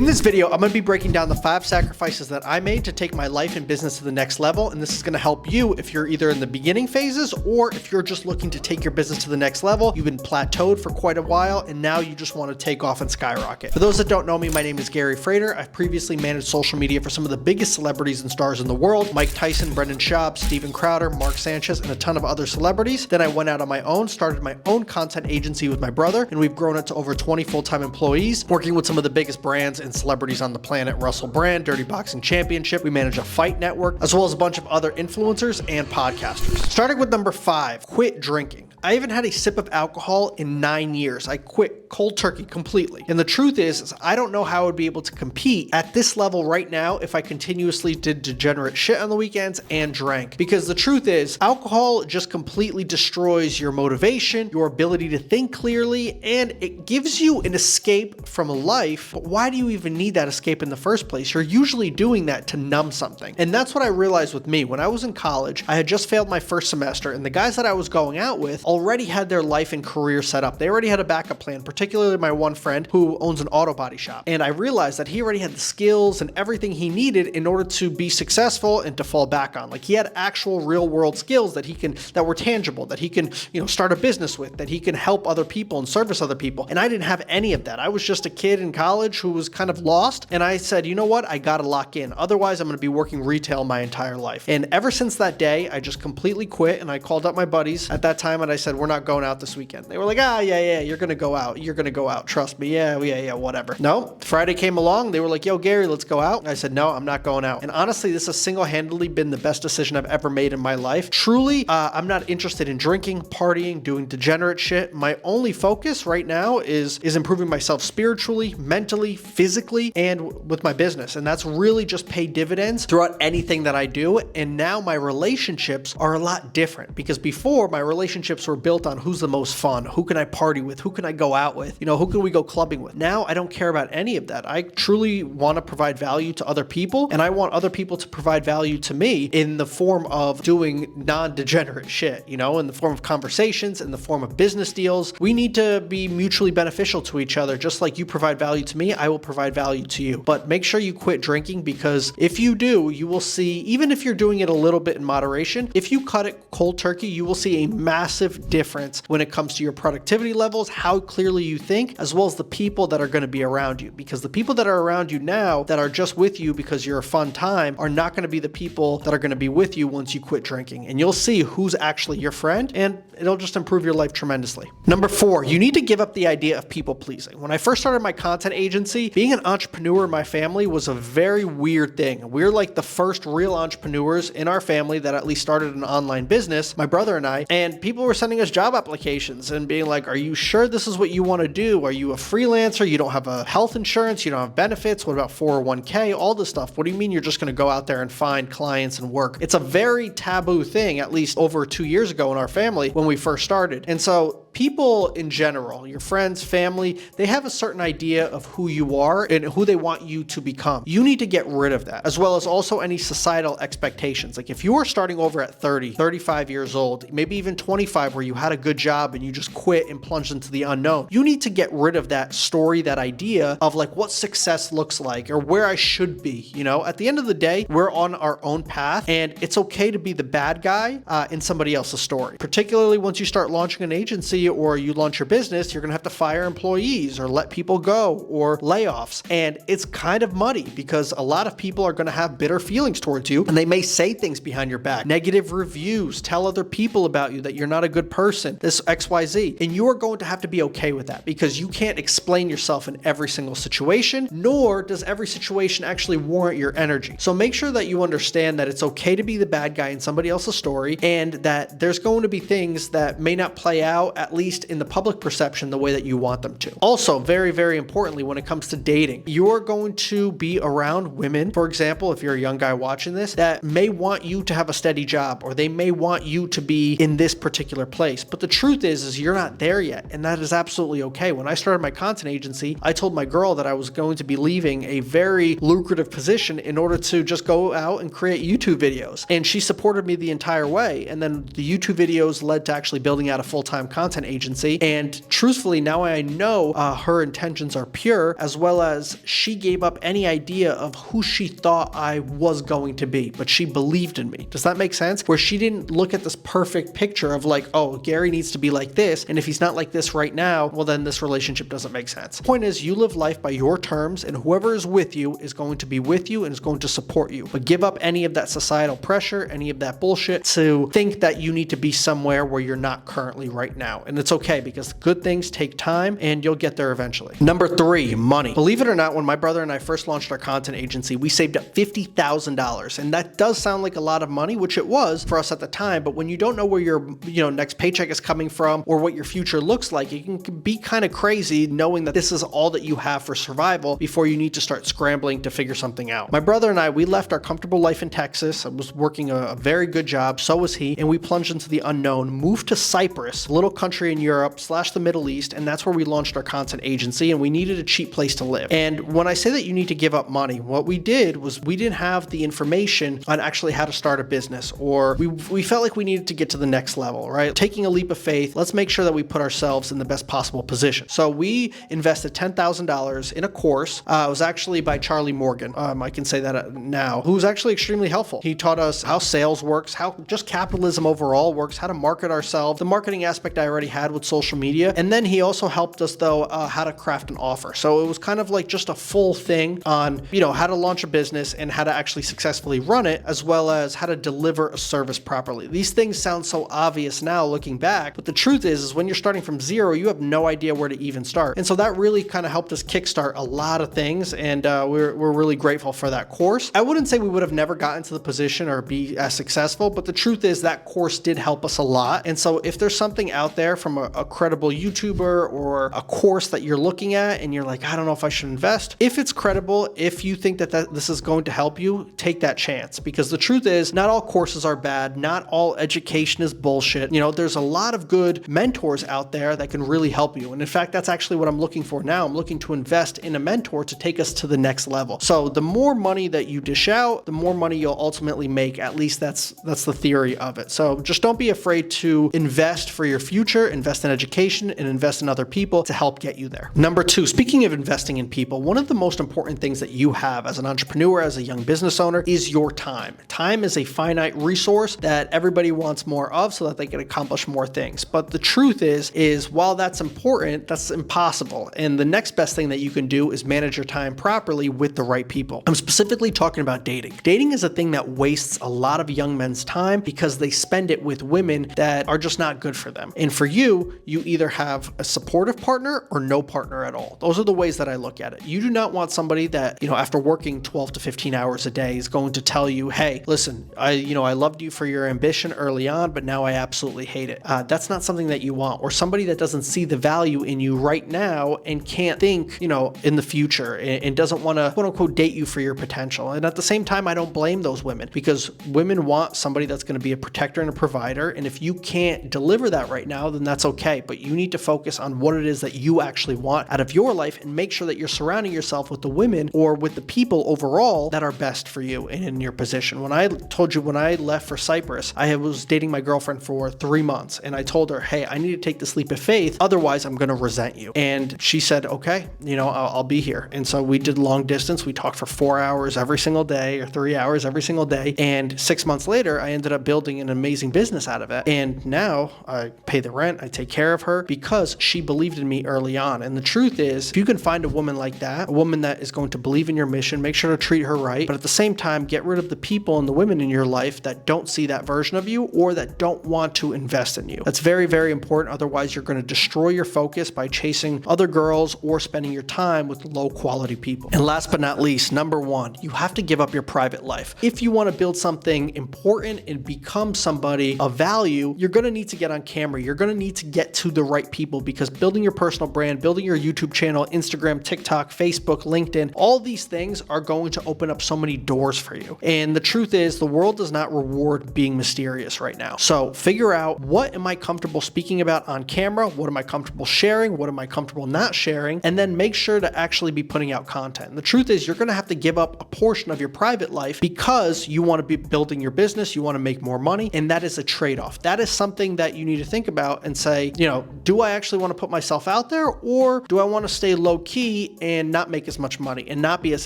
this video, I'm going to be breaking down the 5 sacrifices that I made to take my life and business to the next level, and this is going to help you if you're either in the beginning phases or if you're just looking to take your business to the next level. You've been plateaued for quite a while and now you just want to take off and skyrocket. For those that don't know me, my name is Gary Frayter. I've previously managed social media for some of the biggest celebrities and stars in the world: Mike Tyson, Brendan Schaub, Steven Crowder, Mark Sanchez, and a ton of other celebrities. Then I went out on my own, started my own content agency with my brother, and we've grown it to over 20 full-time employees, working with some of the biggest brands and celebrities on the planet: Russell Brand, Dirty Boxing Championship. We manage a fight network, as well as a bunch of other influencers and podcasters. Starting with number 5, quit drinking. I haven't had a sip of alcohol in 9 years. I quit cold turkey completely. And the truth is I don't know how I would be able to compete at this level right now if I continuously did degenerate shit on the weekends and drank. Because the truth is, alcohol just completely destroys your motivation, your ability to think clearly, and it gives you an escape from life. But why do you even need that escape in the first place? You're usually doing that to numb something. And that's what I realized with me. When I was in college, I had just failed my first semester, and the guys that I was going out with already had their life and career set up. They already had a backup plan, particularly my one friend who owns an auto body shop. And I realized that he already had the skills and everything he needed in order to be successful and to fall back on. Like, he had actual real world skills that were tangible, that he can, start a business with, that he can help other people and service other people. And I didn't have any of that. I was just a kid in college who was kind of lost. And I said, you know what? I got to lock in. Otherwise, I'm going to be working retail my entire life. And ever since that day, I just completely quit. And I called up my buddies at that time and I said, we're not going out this weekend. They were like, yeah, you're gonna go out. You're gonna go out. Trust me. Yeah, whatever. No, Friday came along. They were like, yo, Gary, let's go out. I said, no, I'm not going out. And honestly, this has single-handedly been the best decision I've ever made in my life. Truly, I'm not interested in drinking, partying, doing degenerate shit. My only focus right now is improving myself spiritually, mentally, physically, and with my business. And that's really just paid dividends throughout anything that I do. And now my relationships are a lot different, because before, my relationships were built on who's the most fun, who can I party with, who can I go out with, who can we go clubbing with. Now I don't care about any of that. I truly want to provide value to other people, and I want other people to provide value to me in the form of doing non-degenerate shit, in the form of conversations, in the form of business deals. We need to be mutually beneficial to each other. Just like you provide value to me, I will provide value to you. But make sure you quit drinking, because if you do, you will see, even if you're doing it a little bit in moderation, if you cut it cold turkey, you will see a massive difference when it comes to your productivity levels, how clearly you think, as well as the people that are going to be around you. Because the people that are around you now that are just with you because you're a fun time are not going to be the people that are going to be with you once you quit drinking. And you'll see who's actually your friend, and it'll just improve your life tremendously. Number 4, you need to give up the idea of people pleasing. When I first started my content agency, being an entrepreneur in my family was a very weird thing. We're like the first real entrepreneurs in our family that at least started an online business, my brother and I, and people were sending us job applications and being like, are you sure this is what you want to do? Are you a freelancer? You don't have a health insurance? You don't have benefits? What about 401k? All this stuff. What do you mean you're just going to go out there and find clients and work? It's a very taboo thing, at least over 2 years ago in our family when we first started. And so people in general, your friends, family, they have a certain idea of who you are and who they want you to become. You need to get rid of that, as well as also any societal expectations. Like, if you are starting over at 30, 35 years old, maybe even 25, where you had a good job and you just quit and plunged into the unknown, you need to get rid of that story, that idea of like what success looks like or where I should be. At the end of the day, we're on our own path, and it's okay to be the bad guy in somebody else's story. Particularly once you start launching an agency or you launch your business, you're going to have to fire employees or let people go or layoffs. And it's kind of muddy, because a lot of people are going to have bitter feelings towards you, and they may say things behind your back, negative reviews, tell other people about you that you're not a good person, this XYZ. And you are going to have to be okay with that, because you can't explain yourself in every single situation, nor does every situation actually warrant your energy. So make sure that you understand that it's okay to be the bad guy in somebody else's story, and that there's going to be things that may not play out, at least in the public perception, the way that you want them to. Also, very, very importantly, when it comes to dating, you're going to be around women, for example, if you're a young guy watching this, that may want you to have a steady job, or they may want you to be in this particular place. But the truth is you're not there yet, and that is absolutely okay. When I started my content agency, I told my girl that I was going to be leaving a very lucrative position in order to just go out and create YouTube videos. And she supported me the entire way. And then the YouTube videos led to actually building out a full-time content content agency. And truthfully, now I know her intentions are pure, as well as she gave up any idea of who she thought I was going to be, but she believed in me. Does that make sense? Where she didn't look at this perfect picture of like, oh, Gary needs to be like this, and if he's not like this right now, well, then this relationship doesn't make sense. The point is, you live life by your terms, and whoever is with you is going to be with you and is going to support you. But give up any of that societal pressure, any of that bullshit to think that you need to be somewhere where you're not currently right now. And it's okay, because good things take time and you'll get there eventually. Number 3, money. Believe it or not, when my brother and I first launched our content agency, we saved up $50,000. And that does sound like a lot of money, which it was for us at the time. But when you don't know where your next paycheck is coming from or what your future looks like, it can be kind of crazy knowing that this is all that you have for survival before you need to start scrambling to figure something out. My brother and I, we left our comfortable life in Texas. I was working a very good job, so was he, and we plunged into the unknown, moved to Cyprus, a little country in Europe / the Middle East, and that's where we launched our content agency, and we needed a cheap place to live. And when I say that you need to give up money, what we did was we didn't have the information on actually how to start a business, or we felt like we needed to get to the next level, right? Taking a leap of faith, let's make sure that we put ourselves in the best possible position. So we invested $10,000 in a course. It was actually by Charlie Morgan. I can say that now, who's actually extremely helpful. He taught us how sales works, how just capitalism overall works, how to market ourselves. The marketing aspect I already had with social media. And then he also helped us though, how to craft an offer. So it was kind of like just a full thing on, how to launch a business and how to actually successfully run it, as well as how to deliver a service properly. These things sound so obvious now looking back, but the truth is when you're starting from zero, you have no idea where to even start. And so that really kind of helped us kickstart a lot of things. And we're really grateful for that course. I wouldn't say we would have never gotten to the position or be as successful, but the truth is that course did help us a lot. And so if there's something out there from a credible YouTuber or a course that you're looking at and you're like, I don't know if I should invest, if it's credible, if you think that this is going to help you, take that chance. Because the truth is, not all courses are bad. Not all education is bullshit. There's a lot of good mentors out there that can really help you. And in fact, that's actually what I'm looking for now. I'm looking to invest in a mentor to take us to the next level. So the more money that you dish out, the more money you'll ultimately make. At least that's the theory of it. So just don't be afraid to invest for your future, invest in education, and invest in other people to help get you there. Number 2, speaking of investing in people, one of the most important things that you have as an entrepreneur, as a young business owner, is your time. Time is a finite resource that everybody wants more of so that they can accomplish more things. But the truth is while that's important, that's impossible. And the next best thing that you can do is manage your time properly with the right people. I'm specifically talking about dating. Dating is a thing that wastes a lot of young men's time because they spend it with women that are just not good for them. And for you either have a supportive partner or no partner at all. Those are the ways that I look at it. You do not want somebody that, after working 12 to 15 hours a day is going to tell you, hey, listen, I loved you for your ambition early on, but now I absolutely hate it. That's not something that you want. Or somebody that doesn't see the value in you right now and can't think, in the future and doesn't want to quote unquote date you for your potential. And at the same time, I don't blame those women because women want somebody that's going to be a protector and a provider. And if you can't deliver that right now, then that's okay. But you need to focus on what it is that you actually want out of your life and make sure that you're surrounding yourself with the women or with the people overall that are best for you and in your position. When I told you when I left for Cyprus, I was dating my girlfriend for 3 months and I told her, hey, I need to take this leap of faith. Otherwise, I'm going to resent you. And she said, okay, I'll be here. And so we did long distance. We talked for 4 hours every single day or 3 hours every single day. And 6 months later, I ended up building an amazing business out of it. And now I pay the rent. I take care of her because she believed in me early on. And the truth is, if you can find a woman like that, a woman that is going to believe in your mission, make sure to treat her right. But at the same time, get rid of the people and the women in your life that don't see that version of you or that don't want to invest in you. That's very, very important. Otherwise, you're going to destroy your focus by chasing other girls or spending your time with low quality people. And last but not least, number 1, you have to give up your private life. If you want to build something important and become somebody of value, you're going to need to get on camera. You're going to need to get to the right people because building your personal brand, building your YouTube channel, Instagram, TikTok, Facebook, LinkedIn, all these things are going to open up so many doors for you. And the truth is, the world does not reward being mysterious right now. So figure out, what am I comfortable speaking about on camera? What am I comfortable sharing? What am I comfortable not sharing? And then make sure to actually be putting out content. And the truth is, you're going to have to give up a portion of your private life because you want to be building your business, you want to make more money, and that is a trade-off. That is something that you need to think about and say, you know, do I actually want to put myself out there, or do I want to stay low key and not make as much money and not be as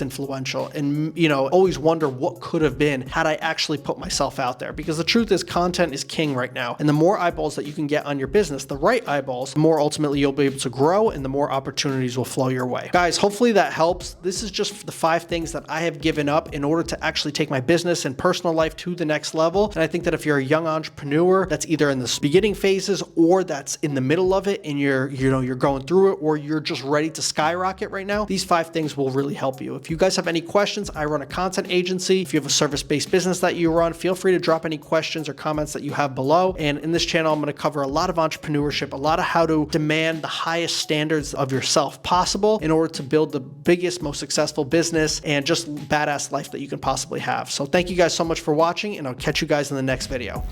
influential and, you know, always wonder what could have been had I actually put myself out there? Because the truth is, content is king right now. And the more eyeballs that you can get on your business, the right eyeballs, the more ultimately you'll be able to grow and the more opportunities will flow your way. Guys, hopefully that helps. This is just the 5 things that I have given up in order to actually take my business and personal life to the next level. And I think that if you're a young entrepreneur that's either in the beginning phases or that's in the middle of it and you're going through it, or you're just ready to skyrocket right now, these 5 things will really help you. If you guys have any questions, I run a content agency. If you have a service-based business that you run, feel free to drop any questions or comments that you have below. And in this channel, I'm going to cover a lot of entrepreneurship, a lot of how to demand the highest standards of yourself possible in order to build the biggest, most successful business and just badass life that you can possibly have. So thank you guys so much for watching, and I'll catch you guys in the next video.